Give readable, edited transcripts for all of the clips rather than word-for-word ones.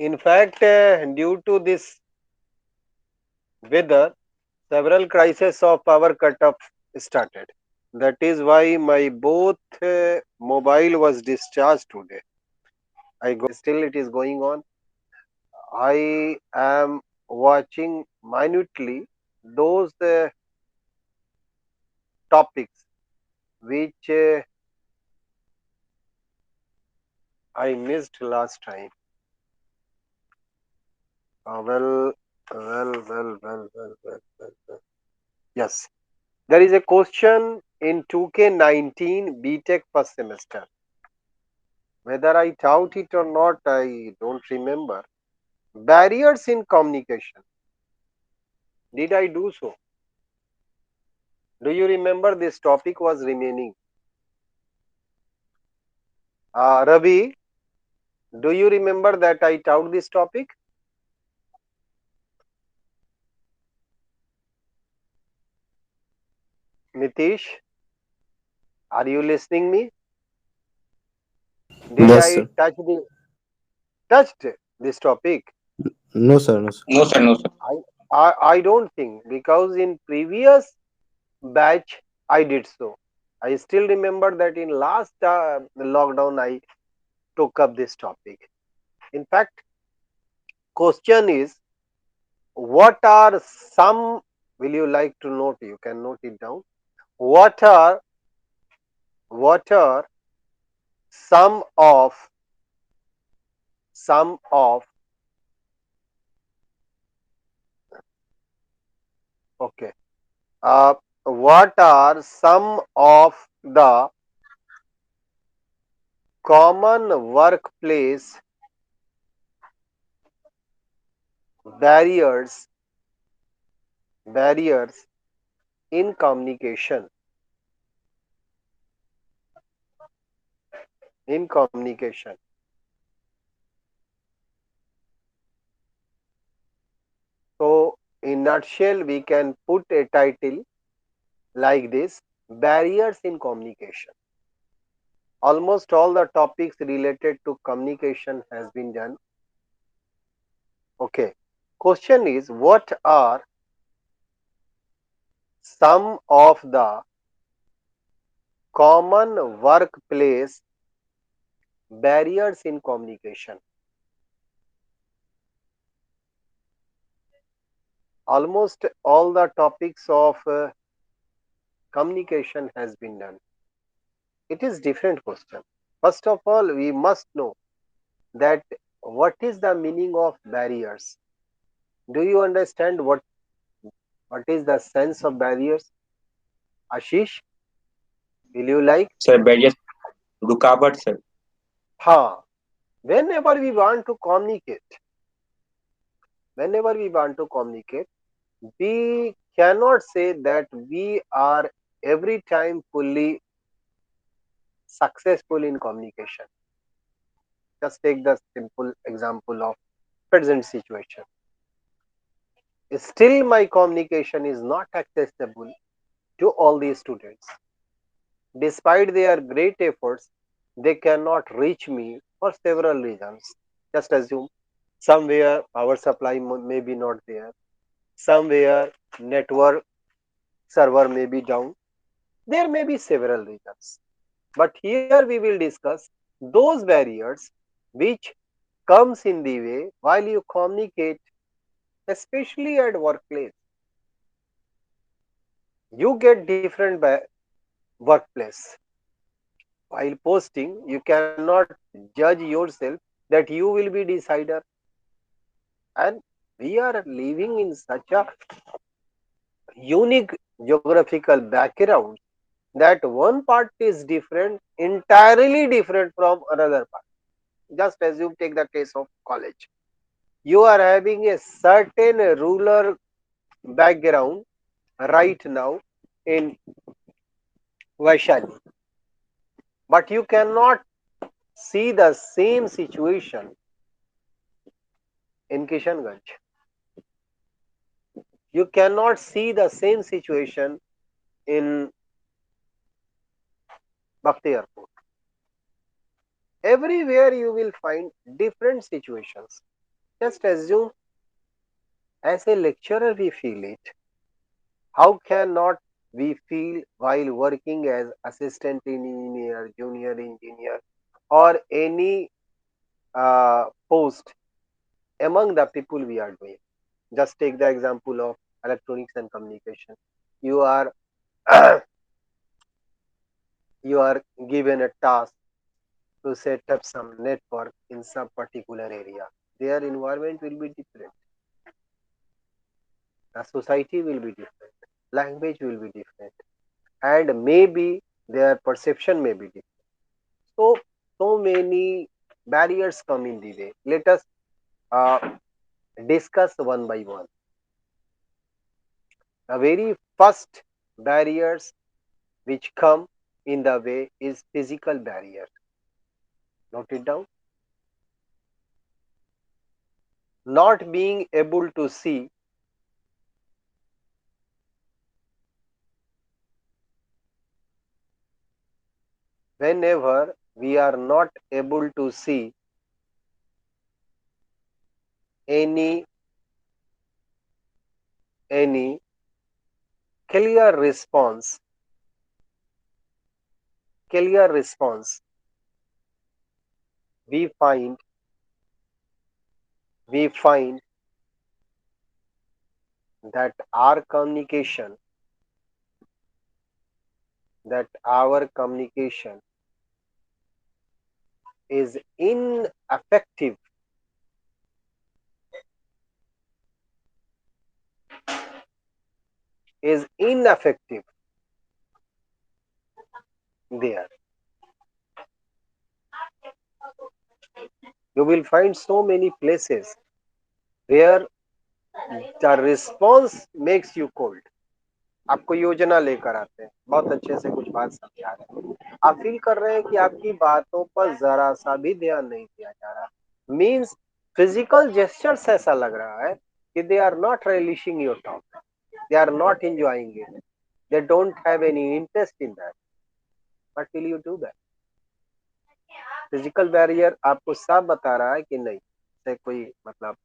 In fact, due to this weather, several crises of power cut off started. That is why my both mobile was discharged today. I go still it is going on. I am watching minutely those topics which I missed last time. Well, well. Yes, there is a question in 2K19 BTech first semester. Whether I taught it or not, I don't remember. Barriers in communication. Did I do so? Do you remember this topic was remaining? Ravi, do you remember that I taught this topic? Nitish, are you listening me? Did Yes, I sir. touched this topic? No, sir. No, sir. No, sir, no, sir. I don't think because in previous batch I did so. I still remember that in last lockdown I took up this topic. In fact, question is what are some, will you like to note, you can note it down, what are some of some of okay what are some of the common workplace barriers barriers in communication, in communication. So in nutshell we can put a title like this: barriers in communication. Almost all the topics related to communication has been done. Okay, question is what are some of the common workplace barriers in communication? Almost all the topics of communication has been done. It is different question. First of all, we must know that what is the meaning of barriers. Do you understand what is the sense of barriers? Ashish, will you like? Sir, barriers, rukavat, sir. Ha. Whenever we want to communicate, whenever we want to communicate, we cannot say that we are every time fully successful in communication. Just take the simple example of present situation. Still, my communication is not accessible to all the students. Despite their great efforts, they cannot reach me for several reasons. Just assume somewhere power supply may be not there, somewhere network server may be down. There may be several reasons. But here we will discuss those barriers which comes in the way while you communicate, especially at workplace. You get different workplace. While posting, you cannot judge yourself that you will be decider. And we are living in such a unique geographical background that one part is different, entirely different from another part. Just as you take the case of college. You are having a certain rural background right now in Vaishali, but you cannot see the same situation in Kishanganj. You cannot see the same situation in Bhakti Airport. Everywhere you will find different situations. Just assume as a lecturer we feel it. How cannot we feel while working as assistant engineer, junior engineer, or any post among the people we are doing? Just take the example of electronics and communication. You are you are given a task to set up some network in some particular area. Their environment will be different. The society will be different. Language will be different. And maybe their perception may be different. So, so many barriers come in the way. Let us uh, discuss one by one. The very first barriers which come in the way is physical barrier. Note it down. Not being able to see whenever we are not able to see any any clear response, clear response, we find we find that our communication is ineffective, is ineffective there. You will find so many places where the response makes you cold. आपको योजना लेकर आते हैं, बहुत अच्छे से कुछ बात समझा रहे हैं, आप फील कर रहे हैं कि आपकी बातों पर जरा सा भी ध्यान नहीं दिया जा रहा. मीन्स फिजिकल जेस्चर्स ऐसा लग रहा है कि they are not relishing your talk, they are not enjoying it, they don't have any interest in that. What will you do that? Physical barrier आपको साफ बता रहा है कि नहीं, से कोई मतलब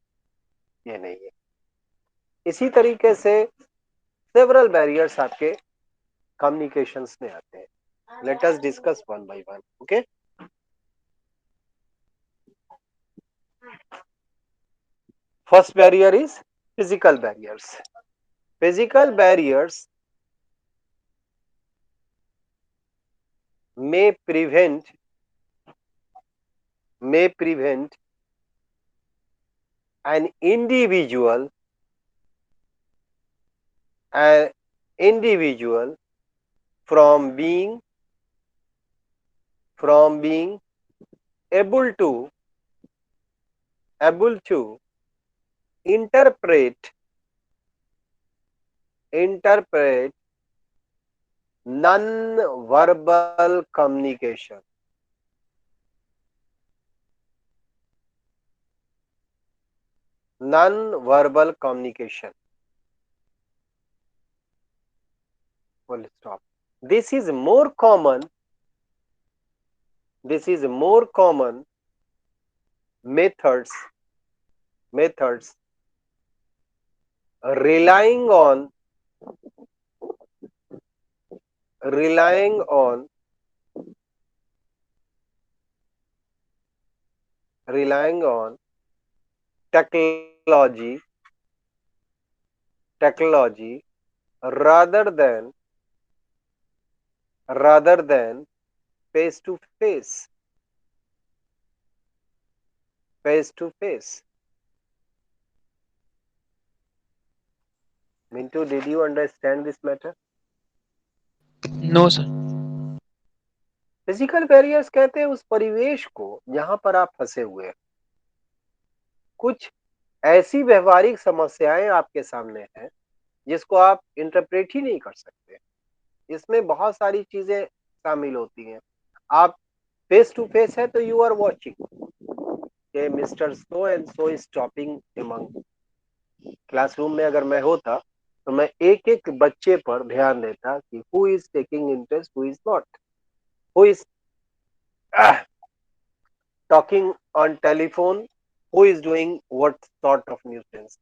ये नहीं है. इसी तरीके से सेवरल बैरियर्स आपके कम्युनिकेशंस में आते हैं. Let us discuss one by one. Okay, first barrier is physical barriers. Physical barriers may prevent an an individual from being able to able to interpret non-verbal communication. Non-verbal communication. Full stop. This is more common. This is more common methods relying on relying on relying on technology rather than face to face. Face to face. Mintu, did you understand this matter? No, sir. Physical barriers कहते हैं उस परिवेश को जहां पर आप फंसे हुए हैं. कुछ ऐसी व्यवहारिक समस्याएं आपके सामने हैं जिसको आप इंटरप्रेट ही नहीं कर सकते. इसमें बहुत सारी चीजें शामिल होती हैं. आप फेस टू फेस है तो यू आर वॉचिंग कि mister so and so is topping among. Classroom में अगर मैं होता तो मैं एक एक बच्चे पर ध्यान देता कि who is taking interest, who is not, who is talking on telephone, who is doing what sort of nuisance.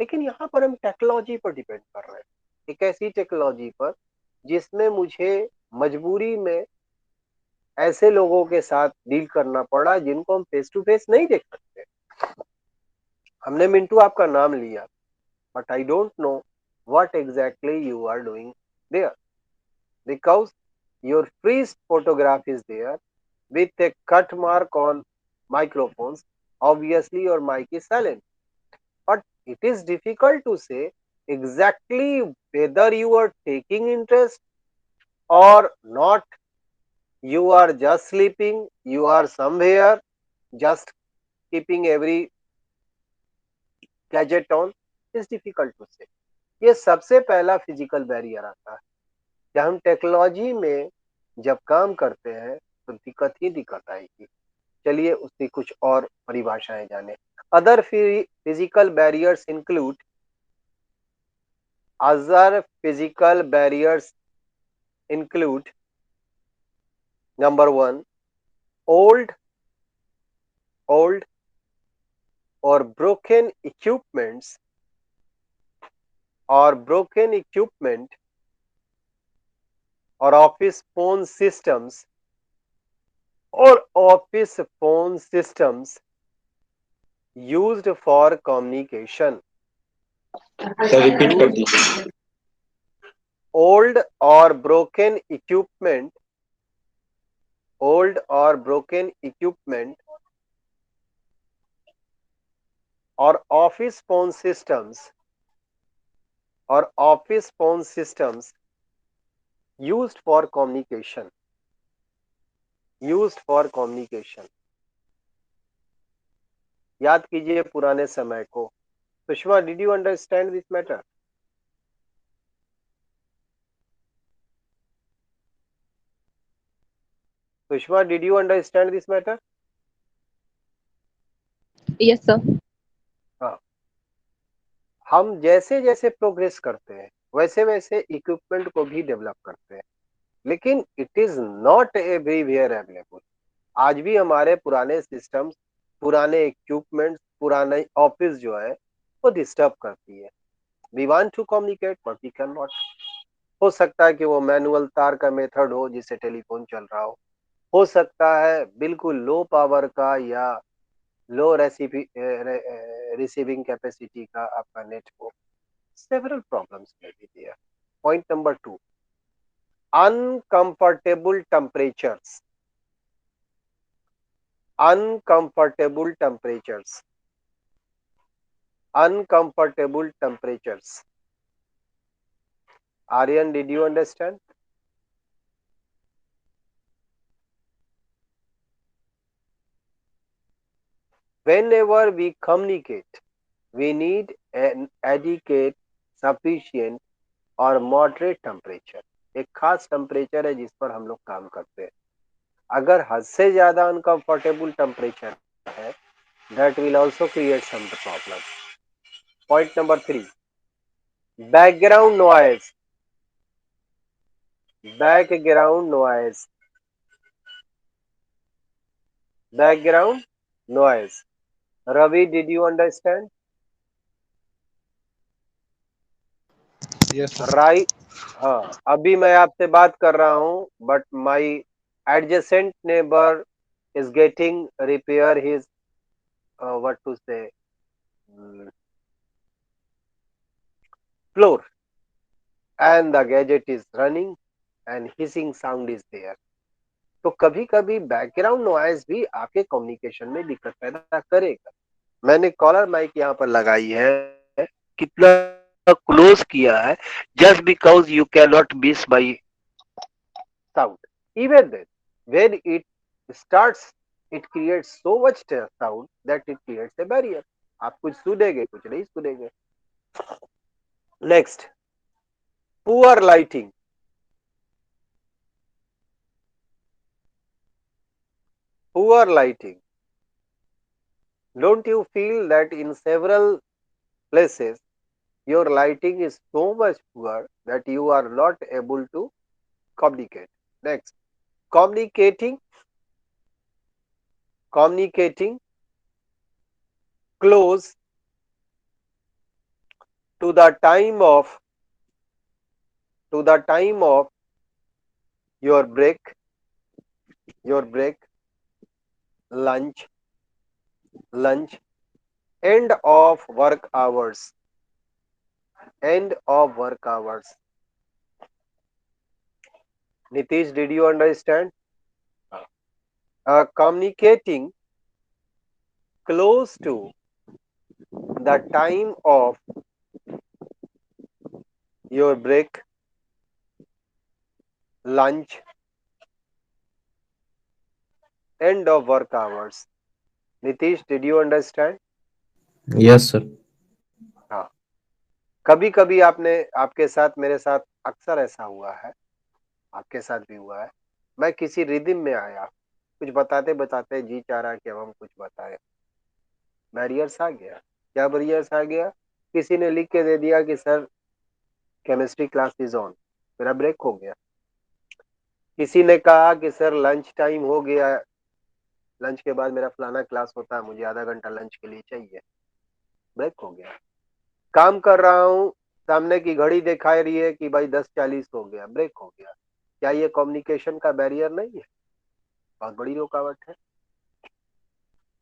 लेकिन यहाँ पर हम टेक्नोलॉजी पर डिपेंड कर रहे हैं, एक ऐसी टेक्नोलॉजी पर जिसमें मुझे मजबूरी में ऐसे लोगों के साथ डील करना पड़ा जिनको हम फेस टू फेस नहीं देख सकते. हमने मिंटू आपका नाम लिया, but I don't know what exactly you are doing there, because your freeze photograph is there with a cut mark on microphones. Obviously your mic is silent, but it is difficult to say exactly whether you are taking interest or not. You are just sleeping, you are somewhere just keeping every gadget on. Is difficult to say. ये सबसे पहला physical barrier आता है. जब हम technology में जब काम करते हैं तो दिक्कत ही दिक्कत आएगी. चलिए उसकी कुछ और परिभाषाएं जाने. Other physical barriers include other physical barriers include number one, old or broken equipments or broken equipment or office phone systems used for communication. Sir repeat कर Used दीजिए. old or broken equipment or office phone systems used for communication. याद कीजिए पुराने समय को. Sushma, did you understand this matter? Sushma, did you understand this matter? Yes, sir. हाँ. हम जैसे जैसे प्रोग्रेस करते हैं वैसे वैसे इक्विपमेंट को भी डेवलप करते हैं, लेकिन it is not everywhere available. आज भी हमारे पुराने सिस्टम्स, पुराने इक्विपमेंट्स, पुराने ऑफिस जो है वो डिस्टर्ब करती है. We want to communicate but we can not. हो सकता है कि वो मैनुअल तार का मेथड हो जिससे टेलीफोन चल रहा हो सकता है बिल्कुल लो पावर का या लो रिसीविंग कैपेसिटी का आपका नेट हो. Several problems may be there. Point number 2, uncomfortable temperatures. Uncomfortable temperatures. Aryan, did you understand? Whenever we communicate, we need an adequate, sufficient और मॉडरेट टेम्परेचर. एक खास टेम्परेचर है जिस पर हम लोग काम करते हैं. अगर हद से ज्यादा अनकंफर्टेबल टेम्परेचर है, that will also create some problem. Point number 3, background noise. Background noise. Ravi, did you understand? Yes, sir. Right. हाँ, अभी मैं आपसे बात कर रहा हूँ but my adjacent neighbor is getting repair his what to say floor, and the gadget is running and hissing sound is there. तो कभी कभी बैकग्राउंड नॉइज भी आपके कम्युनिकेशन में दिक्कत पैदा करेगा. मैंने कॉलर माइक यहाँ पर लगाई है, कितना क्लोज किया है, just because you can not miss my sound. Even then, when it starts, it creates so much sound that it creates a barrier. आप कुछ सुनेंगे, कुछ नहीं सुनेंगे. Next, poor lighting. Poor lighting. Don't you feel that in several places your lighting is so much poor that you are not able to communicate? Next, communicating close to the time of your break, lunch, lunch, end of work hours, end of work hours. Nitish, did you understand? Communicating close to the time of your break, lunch, end of work hours. Nitish, did you understand? Yes, sir. हाँ, कभी कभी आपने आपके साथ मेरे साथ अक्सर ऐसा हुआ है, आपके साथ भी हुआ है। मैं किसी रिदिम में आया, कुछ बताते बताते जी चाह रहा कि अब हम कुछ बताए, बैरियर्स आ गया। क्या बैरियर्स आ गया? किसी ने लिख के दे दिया कि sir chemistry class is on, मेरा ब्रेक हो गया। किसी ने कहा कि सर लंच टाइम हो गया, लंच के बाद मेरा फलाना क्लास होता है, मुझे आधा घंटा लंच के लिए चाहिए, ब्रेक हो गया। काम कर रहा हूँ, सामने की घड़ी दिखाई रही है कि भाई 10:40 हो गया, ब्रेक हो गया। क्या ये कम्युनिकेशन का बैरियर नहीं है? बहुत बड़ी रुकावट है।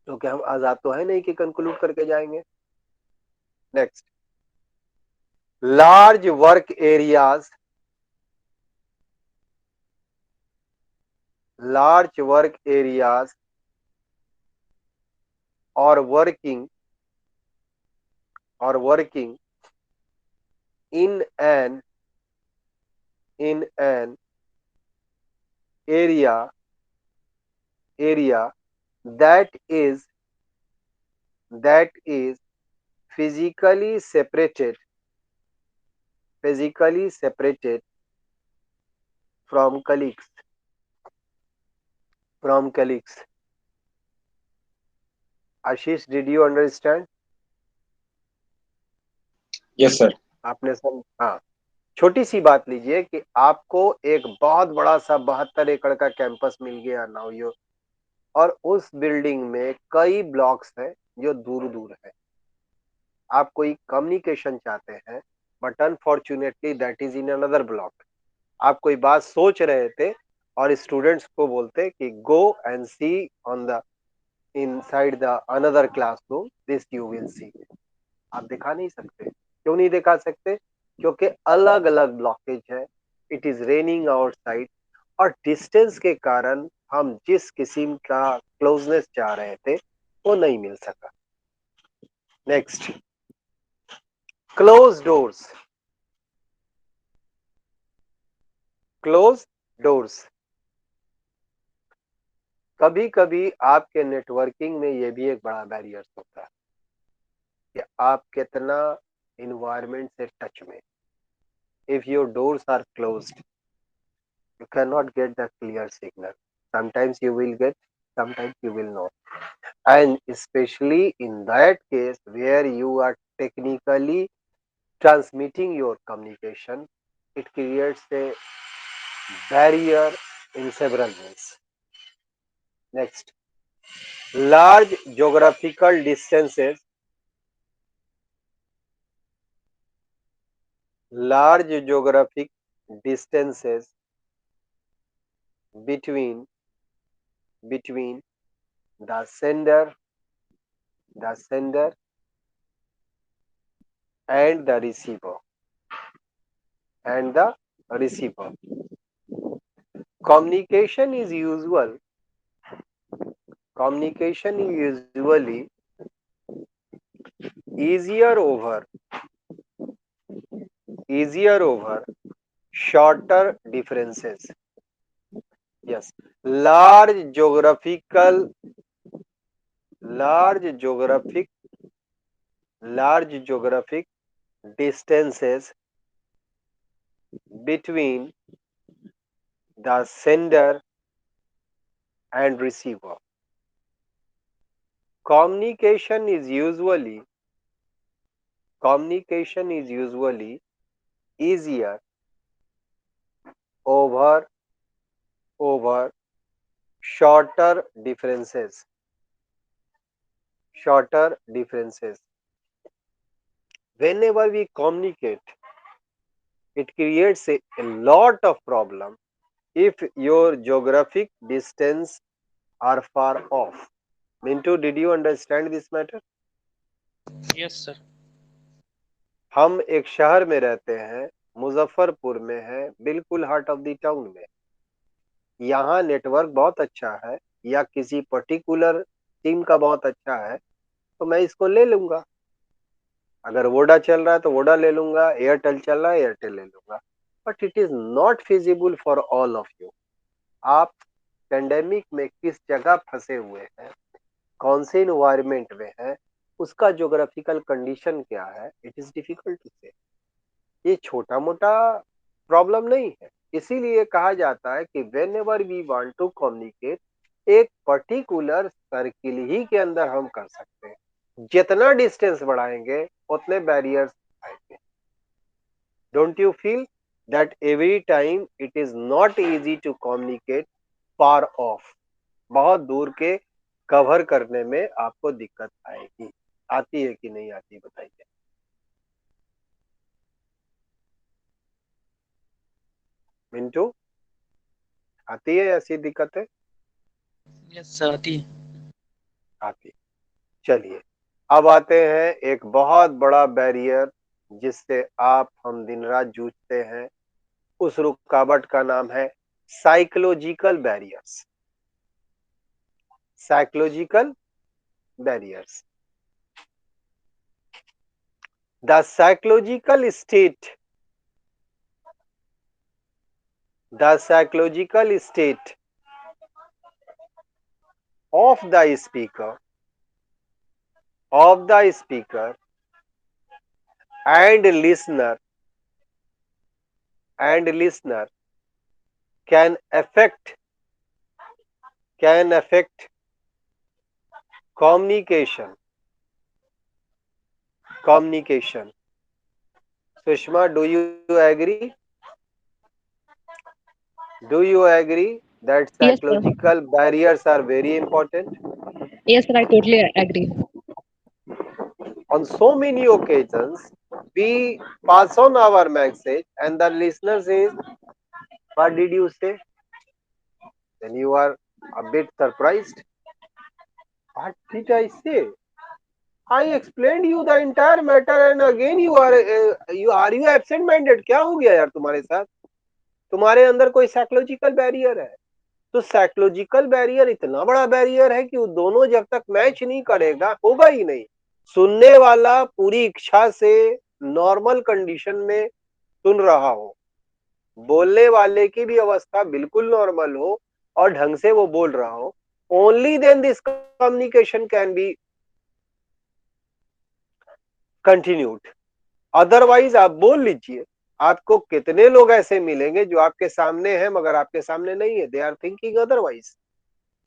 तो क्या हम आजाद तो है नहीं कि कंक्लूड करके जाएंगे? Next, large work areas, large work areas or working in an area that is physically separated from colleagues. Ashish, did you understand? Yes, sir. आपने सब, हाँ। छोटी सी बात लीजिए कि आपको एक बहुत बड़ा सा 72 एकड़ का कैंपस मिल गया नाउ यो, और उस बिल्डिंग में कई ब्लॉक्स हैं जो दूर दूर है। आप कोई कम्युनिकेशन चाहते हैं, but unfortunately that is in another block. आप कोई बात सोच रहे थे और स्टूडेंट्स को बोलते कि go and see on the inside the another classroom, this you will see. आप दिखा नहीं सकते। क्यों नहीं दिखा सकते? क्योंकि अलग अलग ब्लॉकेज है, इट इज रेनिंग आउटसाइड, और डिस्टेंस के कारण हम जिस किस्म का क्लोजनेस चाह रहे थे वो नहीं मिल सका। Next, close doors, close doors. कभी कभी आपके नेटवर्किंग में ये भी एक बड़ा बैरियर होता है कि आप कितना इन्वायरमेंट से टच में। If your doors are closed, you cannot get the clear signal. Sometimes you will get, sometimes you will not. And especially in that case where you are technically transmitting your communication, it creates a barrier in several ways. Next, large geographical distances, large geographic distances between the sender and the receiver and the receiver. Communication is usual. Communication is usually easier over easier over shorter differences. Yes, large geographical large geographic large geographic distances between the sender and receiver. Communication is usually easier over shorter differences. shorter differences. Whenever we communicate, it creates a lot of problem if your geographic distance are far off. Mintu, did you understand this matter? Yes, sir. हम एक शहर में रहते हैं, मुजफ्फरपुर में है, बिल्कुल heart of the town में। यहाँ नेटवर्क बहुत अच्छा है या किसी पर्टिकुलर टीम का बहुत अच्छा है, तो मैं इसको ले लूंगा। अगर वोडा चल रहा है तो वोडा ले लूंगा, एयरटेल चल रहा है एयरटेल ले लूंगा। But it is not feasible for all of you. आप पेंडेमिक में किस जगह फंसे हुए हैं, कौन से इन्वायरमेंट में है, उसका ज्योग्राफिकल कंडीशन क्या है, इट इज डिफिकल्ट टू से। ये छोटा मोटा प्रॉब्लम नहीं है। इसीलिए कहा जाता है कि whenever we want to communicate, एक पर्टिकुलर सर्किल ही के अंदर हम कर सकते हैं। जितना डिस्टेंस बढ़ाएंगे उतने बैरियर्स आएंगे। Don't you feel that every time it is not easy to communicate far off? बहुत दूर के कवर करने में आपको दिक्कत आएगी। आती है कि नहीं आती, बताइए। मिंटू, आती है ऐसी दिक्कतें? यस सर, आती है। आती। चलिए, अब आते हैं एक बहुत बड़ा बैरियर जिससे आप हम दिन रात जूझते हैं। उस रुकावट का नाम है psychological barriers. Psychological barriers. The psychological state, the psychological state of the speaker, of the speaker and listener, and listener can affect, can affect communication, communication. Sushma, do you agree? Do you agree that Yes, sir. psychological barriers are very important? Yes, sir. I totally agree. On so many occasions, we pass on our message and the listener says, what did you say? Then you are a bit surprised. What did I say? I explained you the entire matter and again you absent minded? क्या हो गया यार तुम्हारे साथ? तुम्हारे अंदर कोई psychological barrier है। तो साइकोलॉजिकल बैरियर इतना बड़ा बैरियर है कि वो दोनों जब तक मैच नहीं करेगा होगा ही नहीं। सुनने वाला पूरी इच्छा से नॉर्मल कंडीशन में सुन रहा हो, बोलने वाले की भी अवस्था बिल्कुल नॉर्मल हो और ढंग से वो बोल रहा हो, only then this communication can be continued. Otherwise आप बोल लीजिए, आपको कितने लोग ऐसे मिलेंगे जो आपके सामने हैं मगर आपके सामने नहीं है, दे आर थिंकिंग अदरवाइज।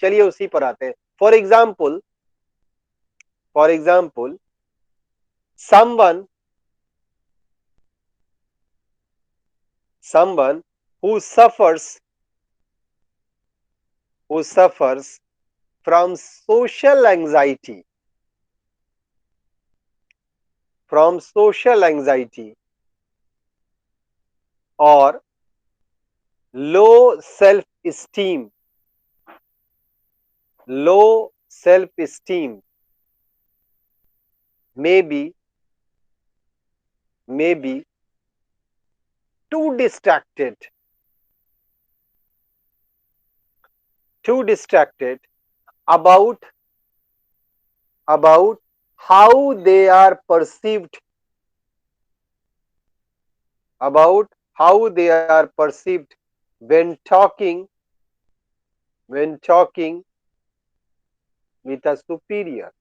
चलिए उसी पर आते हैं। For example, for example someone, someone who suffers from social anxiety, from social anxiety or low self esteem, low self esteem, maybe too distracted, too distracted about about how they are perceived, about how they are perceived when talking, when talking with a superior,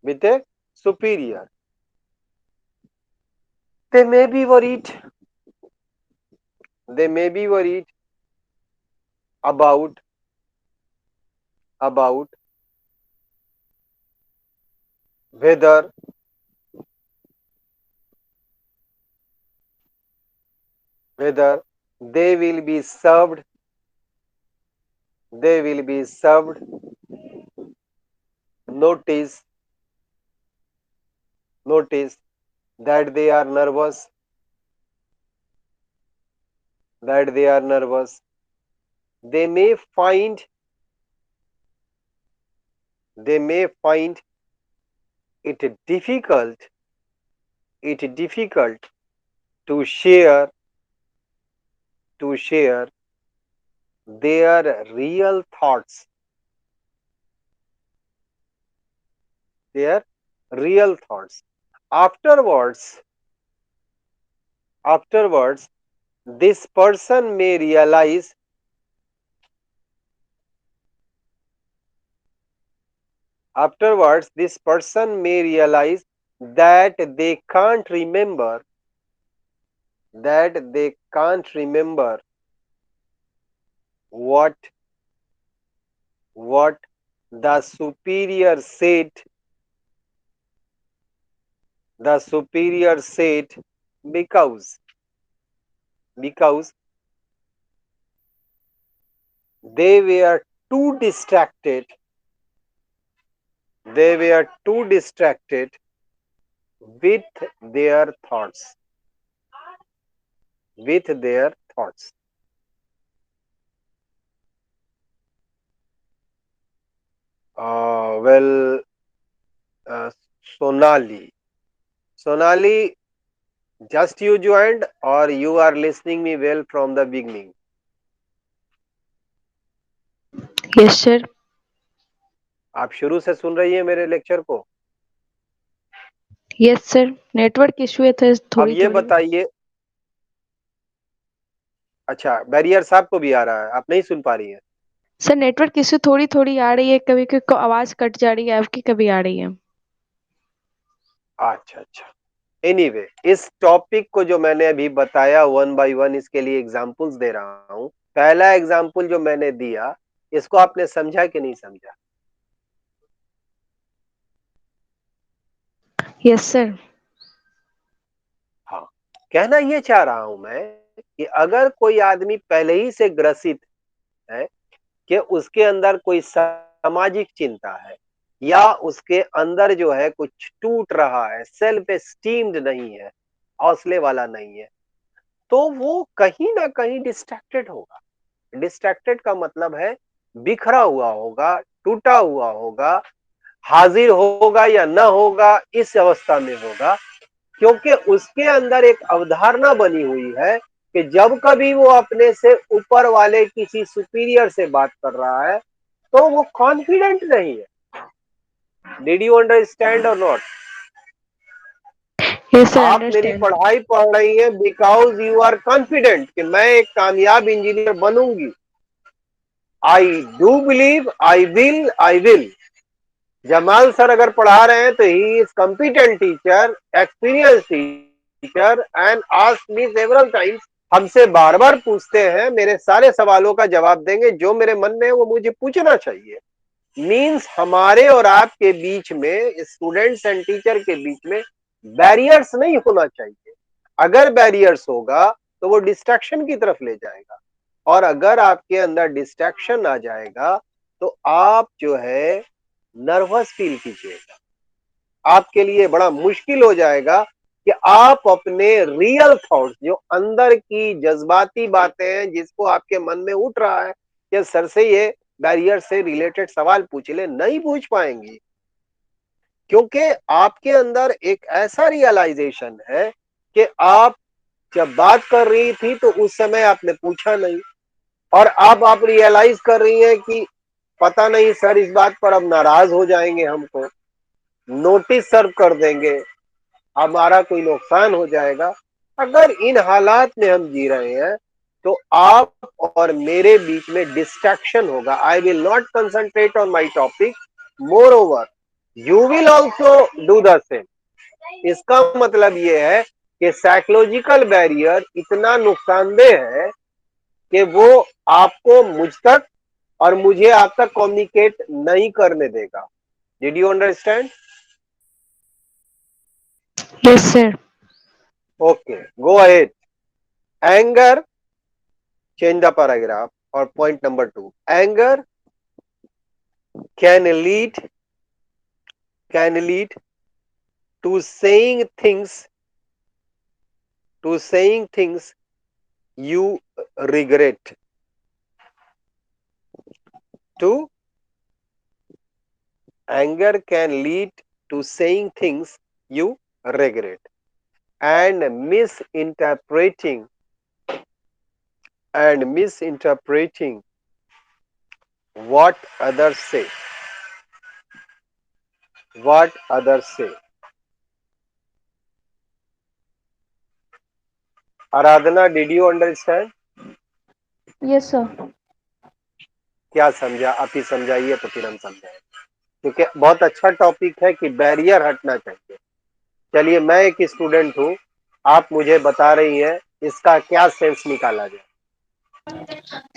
with a superior. They may be worried, they may be worried about about whether whether they will be served they will be served. Notice that they are nervous, they may find it difficult to share their real thoughts, afterwards. This person may realize that they can't remember what the superior said because they were too distracted with their thoughts. Well, uh, Sonali, just you joined or you are listening me well from the beginning? Yes, sir. आप शुरू से सुन रही है मेरे lecture को? Yes, sir. Network issue है तो अब थोड़ी ये थोड़ी। बताइए, अच्छा बैरियर साहब को भी आ रहा है, आप नहीं सुन पा रही हैं? सर नेटवर्क इशू थोड़ी थोड़ी आ रही है, कभी कभी आवाज कट जा रही है आपकी, कभी आ रही है। अच्छा अच्छा, एनीवे इस टॉपिक को जो मैंने अभी बताया 1 बाय 1 इसके लिए एग्जांपल्स दे रहा हूं। पहला एग्जांपल जो मैंने दिया इसको आपने समझा कि नहीं समझा? Yes sir. हाँ, कहना ये चाह रहा हूं मैं कि अगर कोई आदमी पहले ही से ग्रसित है कि उसके अंदर कोई सामाजिक चिंता है या उसके अंदर जो है कुछ टूट रहा है, सेल्फ एस्टीम्ड नहीं है, हौसले वाला नहीं है, तो वो कहीं ना कहीं डिस्ट्रैक्टेड होगा। डिस्ट्रैक्टेड का मतलब है बिखरा हुआ होगा, टूटा हुआ होगा, हाजिर होगा या न होगा इस अवस्था में होगा, क्योंकि उसके अंदर एक अवधारणा बनी हुई है कि जब कभी वो अपने से ऊपर वाले किसी सुपीरियर से बात कर रहा है तो वो कॉन्फिडेंट नहीं है। डिड यू अंडरस्टैंड और नॉट? यस सर, आप मेरी अंडरस्टैंड। पढ़ाई पढ़ रही हैं बिकॉज यू आर कॉन्फिडेंट कि मैं एक कामयाब इंजीनियर बनूंगी। I do believe, I will. Jamal sir अगर पढ़ा रहे हैं तो he is competent teacher, experience teacher and ask me several times. हमसे बार बार पूछते हैं, मेरे सारे सवालों का जवाब देंगे, जो मेरे मन में है वो मुझे पूछना चाहिए। मींस हमारे और आपके बीच में, स्टूडेंट्स एंड टीचर के बीच में बैरियर्स नहीं होना चाहिए। अगर बैरियर्स होगा तो वो डिस्ट्रैक्शन की तरफ ले जाएगा, और अगर आपके अंदर डिस्ट्रैक्शन आ जाएगा तो आप जो है नर्वस फील कीजिएगा। आपके लिए बड़ा मुश्किल हो जाएगा कि आप अपने रियल थॉट्स, जो अंदर की जज्बाती बातें हैं जिसको आपके मन में उठ रहा है कि सर से ये बैरियर से रिलेटेड सवाल पूछ ले, नहीं पूछ पाएंगी, क्योंकि आपके अंदर एक ऐसा रियलाइजेशन है कि आप जब बात कर रही थी तो उस समय आपने पूछा नहीं, और अब आप रियलाइज कर रही हैं कि पता नहीं सर इस बात पर अब नाराज हो जाएंगे, हमको नोटिस सर्व कर देंगे, हमारा कोई नुकसान हो जाएगा। अगर इन हालात में हम जी रहे हैं तो आप और मेरे बीच में डिस्ट्रैक्शन होगा। I will not concentrate on my topic, more over you will also do the same. इसका मतलब यह है कि साइकोलॉजिकल बैरियर इतना नुकसानदेह है कि वो आपको मुझ तक और मुझे आप तक कम्युनिकेट नहीं करने देगा। Did you understand? Yes sir. Okay, go ahead. Anger, change the paragraph. or point number 2, anger can lead to saying things you regret. To Anger can lead to saying things you regret and misinterpreting what others say. What others say. Aradhana, did you understand? Yes, sir. क्या समझा? आप ही समझाइए तो फिर हम समझाएं, क्योंकि बहुत अच्छा टॉपिक है कि बैरियर हटना चाहिए। चलिए, मैं एक स्टूडेंट हूँ, आप मुझे बता रही हैं इसका क्या सेंस निकाला जाए।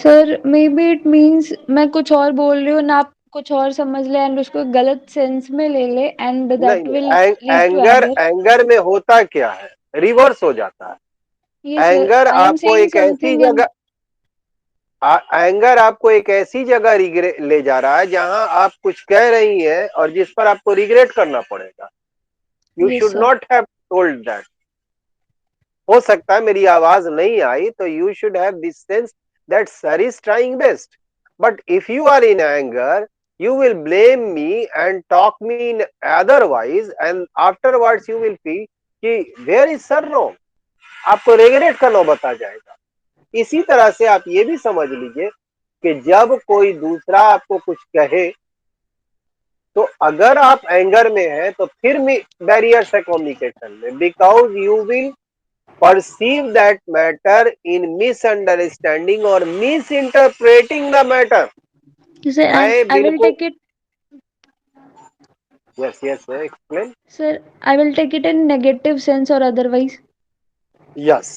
Sir may be it means मैं कुछ और बोल रही हूँ ना, आप कुछ और समझ ले एंड उसको गलत सेंस में ले ले and that will lead to anger में होता क्या है, रिवर्स हो जाता है। एंगर आपको एक ऐसी जगह एंगर आपको एक ऐसी जगह ले जा रहा है जहां आप कुछ कह रही हैं और जिस पर आपको रिग्रेट करना पड़ेगा। You should not have told that. हो सकता है मेरी आवाज नहीं आई, तो you should have this sense that sir is trying best, but if you are in anger you will blame me and talk me in otherwise, and afterwards you will feel कि where is sir wrong, आपको regret का नौबत आ जाएगा। इसी तरह से आप ये भी समझ लीजिए कि जब कोई दूसरा आपको कुछ कहे, तो अगर आप एंगर में हैं तो फिर बैरियर्स है कम्युनिकेशन में, because you will perceive that matter in misunderstanding or misinterpreting the matter. I will take it. Yes, explain. Sir, I will take it in negative sense or otherwise. Yes.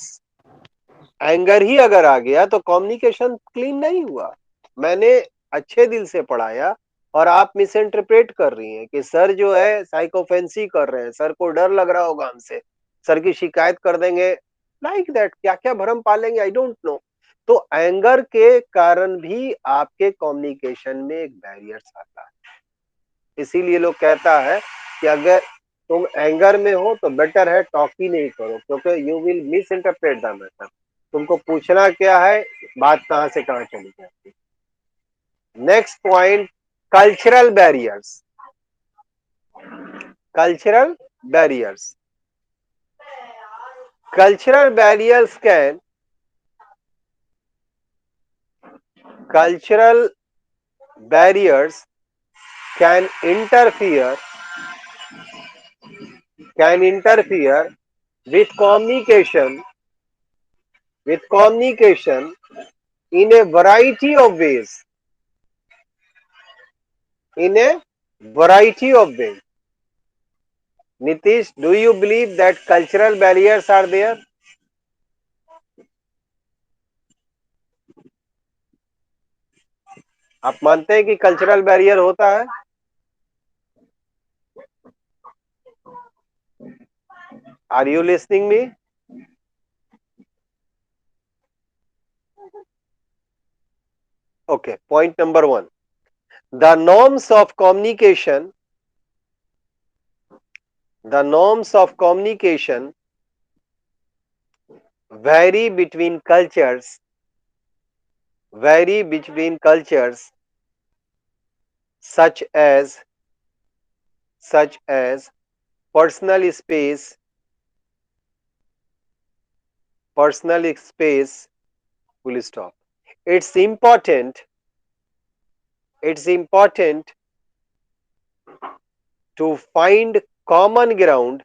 Anger he अगर आ गया तो communication clean नहीं हुआ। मैंने अच्छे दिल से पढ़ाया और आप मिस इंटरप्रेट कर रही हैं कि सर जो है साइकोफेंसी कर रहे हैं, सर को डर लग रहा होगा हमसे, सर की शिकायत कर देंगे, लाइक दैट, क्या क्या भरम पालेंगे, आई डोंट नो। तो एंगर के कारण भी आपके कम्युनिकेशन में एक बैरियर्स आता है। इसीलिए लोग कहता है कि अगर तुम एंगर में हो तो बेटर है टॉक ही नहीं करो, क्योंकि you will miss interpret the matter. तुमको पूछना क्या है, बात कहां से कहां चली जाती। Next point, cultural barriers. Cultural barriers cultural barriers can cultural barriers can interfere with communication in a variety of ways. Nitish, do you believe that cultural barriers are there? आप मानते हैं कि कल्चरल बैरियर होता है? Are you listening me? Okay, point number 1. The norms of communication vary between cultures such as personal space, full stop. It's important to find common ground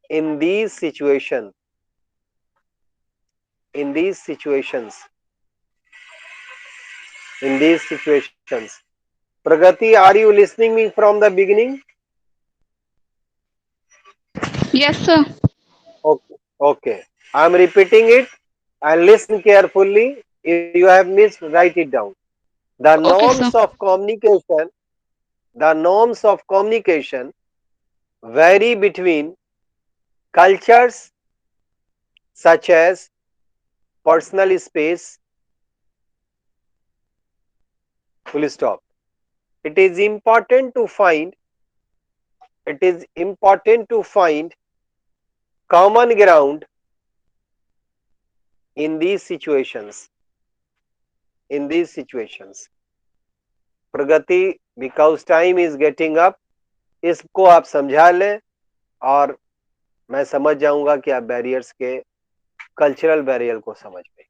in these situations. Pragati, are you listening me from the beginning? Yes, sir. Okay. I am repeating it and listen carefully. If you have missed, write it down. The norms of communication vary between cultures such as personal space, full stop. It is important to find common ground in these situations. Pragati, because time is getting up, इसको आप समझा लें और मैं समझ जाऊंगा कि आप बैरियर्स के कल्चरल बैरियर को समझ गए।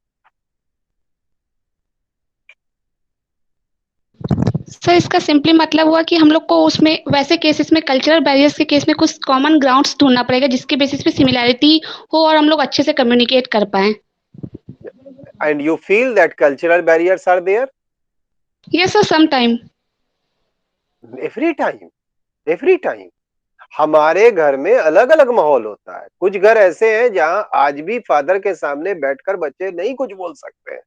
सर इसका सिंपली मतलब हुआ कि हम लोग को उसमें वैसे केसेस में कल्चरल बैरियर्स के केस में कुछ कॉमन ग्राउंड्स ढूंढना पड़ेगा जिसके बेसिस पे सिमिलैरिटी हो और हम लोग अच्छे से कम्युनिकेट कर पाए। And you feel that cultural barriers are there? Yes sir, sometime. Every time. हमारे घर में अलग अलग माहौल होता है। कुछ घर ऐसे हैं जहां आज भी फादर के सामने बैठकर बच्चे नहीं कुछ बोल सकते हैं।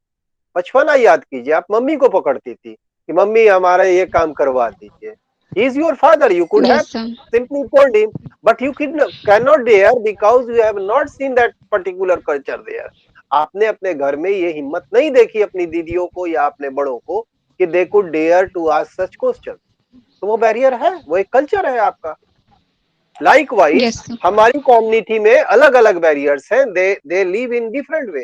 बचपना याद कीजिए, आप मम्मी को पकड़ती थी कि मम्मी हमारा ये काम करवा दीजिए। He is your father, you could have simply told him, but you cannot dare because you have not seen that particular culture there. आपने अपने घर में ये हिम्मत नहीं देखी अपनी दीदियों को या अपने बड़ों को कि they could dare to ask such questions. तो वो बैरियर है, वो एक कल्चर है आपका। Likewise, हमारी कम्युनिटी में अलग अलग बैरियर्स हैं, they live in different way,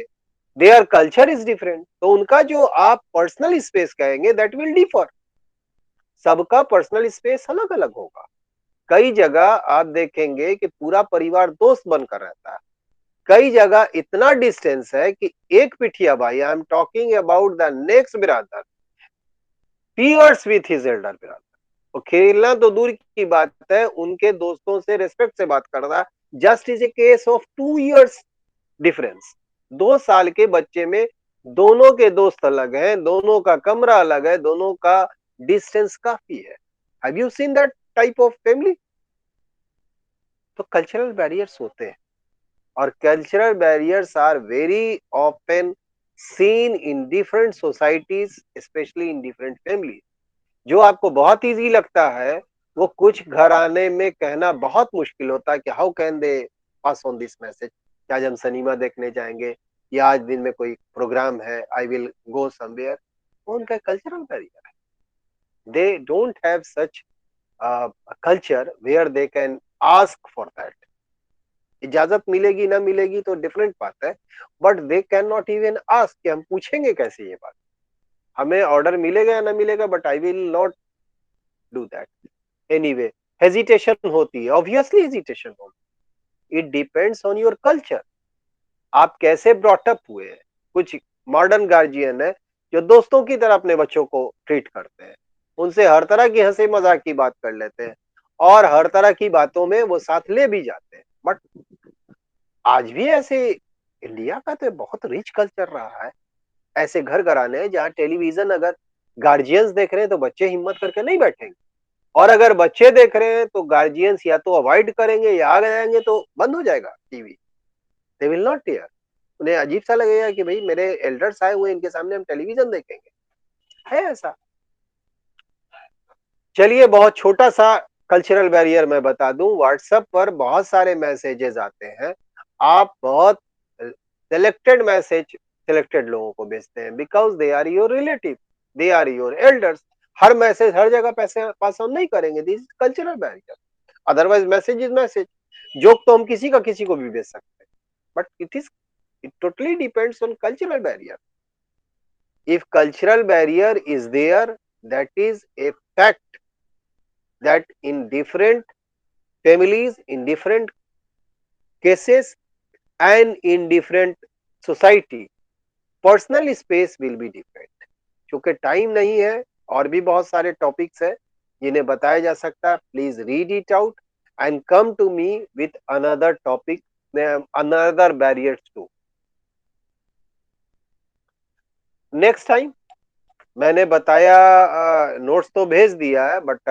their culture is different, तो उनका जो आप पर्सनल स्पेस कहेंगे that will differ. सबका पर्सनल स्पेस अलग अलग होगा। कई जगह आप देखेंगे कि पूरा परिवार दोस्त बनकर रहता है, कई जगह इतना डिस्टेंस है कि एक पिठिया भाई, I am talking about the next brother, peers with his elder brother. तो खेलना तो दूर की बात है, उनके दोस्तों से रिस्पेक्ट से बात करना। Just is a case of 2 years difference. 2 साल के बच्चे में दोनों के दोस्त अलग हैं, दोनों का कमरा अलग है, दोनों का डिस्टेंस काफी है। Have you seen that type of family? तो कल्चरल बैरियर्स होते हैं और cultural barriers are very often seen in different societies, specially in different family. जो आपको बहुत इजी लगता है वो कुछ घराने में कहना बहुत मुश्किल होता है कि how can they pass on this message, कि आज हम सिनेमा देखने जाएंगे या आज दिन में कोई प्रोग्राम है, आई विल गो समवेयर। वो उनका कल्चरल बैरियर है। They don't have such culture where they can ask for that. इजाजत मिलेगी ना मिलेगी तो डिफरेंट बात है, but they can not even ask कि हम पूछेंगे कैसे ये बात। हमें ऑर्डर मिलेगा या ना मिलेगा, but I will not do that anyway. Hesitation होती है, ऑब्वियसली हेजिटेशन होगी। It depends on your culture, आप कैसे ब्रॉट अप हुए हैं। कुछ मॉडर्न गार्जियन है जो दोस्तों की तरह अपने बच्चों को ट्रीट करते हैं, उनसे हर तरह की हंसी मजाक की बात कर लेते हैं और हर तरह की बातों में वो साथ ले भी जाते हैं। बट आज भी ऐसे इंडिया का तो बहुत रिच कल्चर रहा है। ऐसे घर घराने हैं जहाँ टेलीविजन अगर गार्जियंस देख रहे हैं तो बच्चे हिम्मत करके नहीं बैठेंगे, और अगर बच्चे देख रहे हैं तो गार्जियंस या तो अवॉइड करेंगे या आ जाएंगे तो बंद हो जाएगा TV. They will not dare. उन्हें अजीब सा लगेगा कि भाई मेरे एल्डर्स आए हुए, इनके सामने हम टेलीविजन देखेंगे, है ऐसा। चलिए बहुत छोटा सा कल्चरल बैरियर मैं बता दूं। व्हाट्सएप पर बहुत सारे मैसेजेस आते हैं, आप बहुत सिलेक्टेड मैसेज सिलेक्टेड लोगों को भेजते हैं because they are your relative, they are your elders. हर मैसेज हर जगह पैसे पास ऑन नहीं करेंगे, this is cultural barrier. Otherwise message is message, joke तो हम किसी का किसी को भी भेज सकते हैं, but it totally depends on cultural barrier. If cultural barrier is there, that is a fact that in different families, in different cases and in different society, personal space will be different. क्योंकि time नहीं है और भी बहुत सारे topics है जिन्हें बताया जा सकता है। Please read it out and come to me with another topic, another barriers too. Next time मैंने बताया, नोट्स तो भेज दिया है, बट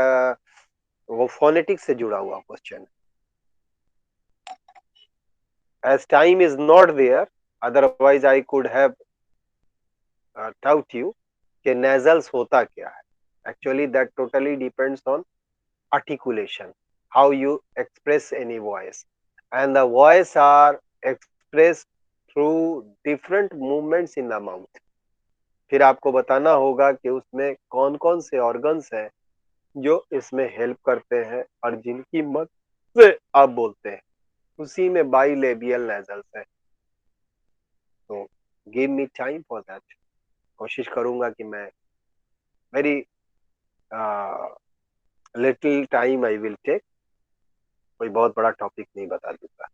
वो फोनेटिक्स से जुड़ा हुआ question. As time is not there, otherwise I could have taught you कि नेजल्स होता क्या है। Actually that totally depends on articulation, how you express any voice, and the voice are expressed through different movements in the mouth. फिर आपको बताना होगा कि उसमें कौन कौन से ऑर्गन्स हैं जो इसमें हेल्प करते हैं और जिनकी मदद से आप बोलते हैं। उसी में बाइलेबियल नेजल्स है। तो give me time for that. कोशिश करूंगा कि मैं very little time I will take, कोई बहुत बड़ा टॉपिक नहीं बता दूंगा।